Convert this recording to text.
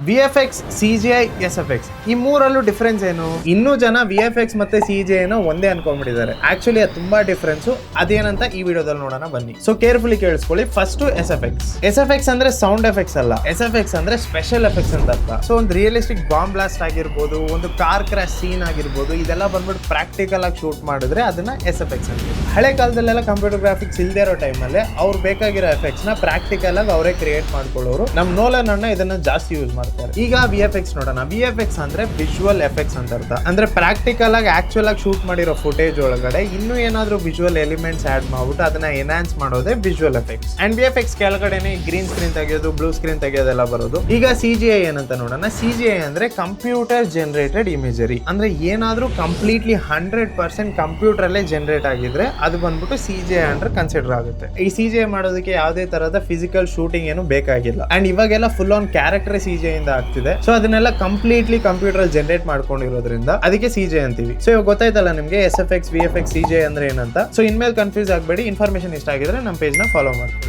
VFX, CGI, SFX ಈ ಮೂರಲ್ಲೂ difference ಏನು? ಇನ್ನೂ ಜನ VFX ಮತ್ತೆ CGI ಒಂದೇ ಅನ್ಕೊಂಡ್ಬಿಟ್ಟಿದ್ದಾರೆ. ಆಕ್ಚುಲಿ ಅದು ತುಂಬಾ ಡಿಫ್ರೆನ್ಸ್. ಅದೇನಂತ ಈ ವಿಡಿಯೋದಲ್ಲಿ ನೋಡೋಣ ಬನ್ನಿ. ಸೊ ಕೇರ್ಫುಲಿ ಕೇಳಿಸ್ಕೊಳ್ಳಿ. ಫಸ್ಟ್ SFX ಅಂದ್ರೆ ಸೌಂಡ್ ಎಫೆಕ್ಟ್ಸ್ ಅಲ್ಲ. SFX ಅಂದ್ರೆ ಸ್ಪೆಷಲ್ ಎಫೆಕ್ಟ್ಸ್ ಅಂತ ಅರ್ಥ. ಸೊ ಒಂದು ರಿಯಲಿಸ್ಟಿಕ್ ಬಾಂಬ್ ಬ್ಲಾಸ್ಟ್ ಆಗಿರ್ಬೋದು, ಒಂದು ಕಾರ್ ಕ್ರಾಶ್ ಸೀನ್ ಆಗಿರ್ಬೋದು, ಇದೆಲ್ಲ ಬಂದ್ಬಿಟ್ಟು ಪ್ರಾಕ್ಟಿಕಲ್ ಆಗಿ ಶೂಟ್ ಮಾಡಿದ್ರೆ ಅದನ್ನ SFX ಅಂತ. ಹಳೆ ಕಾಲದಲ್ಲೆಲ್ಲ ಕಂಪ್ಯೂಟರ್ ಗ್ರಾಫಿಕ್ಸ್ ಇಲ್ದೇ ಇರೋ ಟೈಮಲ್ಲಿ ಅವ್ರು ಬೇಕಾಗಿರೋ ಎಫೆಕ್ಟ್ಸ್ ನ ಪ್ರಾಕ್ಟಿಕಲ್ ಆಗಿ ಅವರೇ ಕ್ರಿಯೇಟ್ ಮಾಡ್ಕೊಳ್ಳೋರು. ನಮ್ ನೋಲನ್ ಅಣ್ಣ ಇದನ್ನ ಜಾಸ್ತಿ ಯೂಸ್ ಮಾಡ್ತಾರೆ. ಈಗ VFX ನೋಡೋಣ. VFX ಅಂದ್ರೆ ವಿಜುವಲ್ ಎಫೆಕ್ಟ್ಸ್ ಅಂತ ಅರ್ಥ. ಅಂದ್ರೆ ಪ್ರಾಕ್ಟಿಕಲ್ ಆಗಿ ಆಕ್ಚುಯಲ್ ಆಗಿ ಶೂಟ್ ಮಾಡಿರೋ ಫುಟೇಜ್ ಒಳಗಡೆ ಇನ್ನೂ ಏನಾದ್ರೂ ವಿಜುವಲ್ ಎಲಿಮೆಂಟ್ಸ್ ಆಡ್ ಮಾಡ್ಬಿಟ್ಟು ಅದನ್ನ ಎನ್ಹಾನ್ಸ್ ಮಾಡೋದೇ ವಿಜುವಲ್ ಎಫೆಕ್ಟ್ಸ್. ಅಂಡ್ VFX ಕೆಳಗಡೆನೆ ಗ್ರೀನ್ ಸ್ಕ್ರೀನ್ ತೆಗೆಯೋದು, ಬ್ಲೂ ಸ್ಕ್ರೀನ್ ತೆಗೆಯೋದೆಲ್ಲ ಬರೋದು. ಈಗ CGI ಏನಂತ ನೋಡೋಣ. CGI ಅಂದ್ರೆ ಕಂಪ್ಯೂಟರ್ ಜನರೇಟೆಡ್ ಇಮೇಜರಿ. ಅಂದ್ರೆ ಏನಾದ್ರೂ ಕಂಪ್ಲೀಟ್ಲಿ 100% ಕಂಪ್ಯೂಟರ್ ಅಲ್ಲೇ ಜನರೇಟ್ ಆಗಿದ್ರೆ ಅದು ಬಂದ್ಬಿಟ್ಟು CGI ಅಂದ್ರೆ ಕನ್ಸಿಡರ್ ಆಗುತ್ತೆ. ಈ CGI ಮಾಡೋದಕ್ಕೆ ಯಾವುದೇ ತರಹದ ಫಿಸಿಕಲ್ ಶೂಟಿಂಗ್ ಏನು ಬೇಕಾಗಿಲ್ಲ. ಅಂಡ್ ಇವಾಗೆಲ್ಲ ಫುಲ್ ಆನ್ ಕ್ಯಾರೆಕ್ಟರ್ CGI ಇಂದ ಆಗ್ತಿದೆ. ಸೊ ಅದನ್ನೆಲ್ಲ ಕಂಪ್ಲೀಟ್ಲಿ ಕಂಪ್ಯೂಟರ್ ಜನರೇಟ್ ಮಾಡ್ಕೊಂಡಿರೋದ್ರಿಂದ ಅದಕ್ಕೆ CGI ಅಂತೀವಿ. ಸೊ ಇವಾಗ ಗೊತ್ತಾಯ್ತಲ್ಲ ನಿಮ್ಗೆ SFX, VFX, CGI ಅಂದ್ರೆ ಏನಂತ. ಸೊ ಇನ್ಮೇಲೆ ಕನ್ಫ್ಯೂಸ್ ಆಗಬೇಡಿ. ಇನ್ಫಾರ್ಮೇಶನ್ ಇಷ್ಟ ಆಗಿದ್ರೆ ನಮ್ಮ ಪೇಜ್ ನ ಫಾಲೋ ಮಾಡಿ.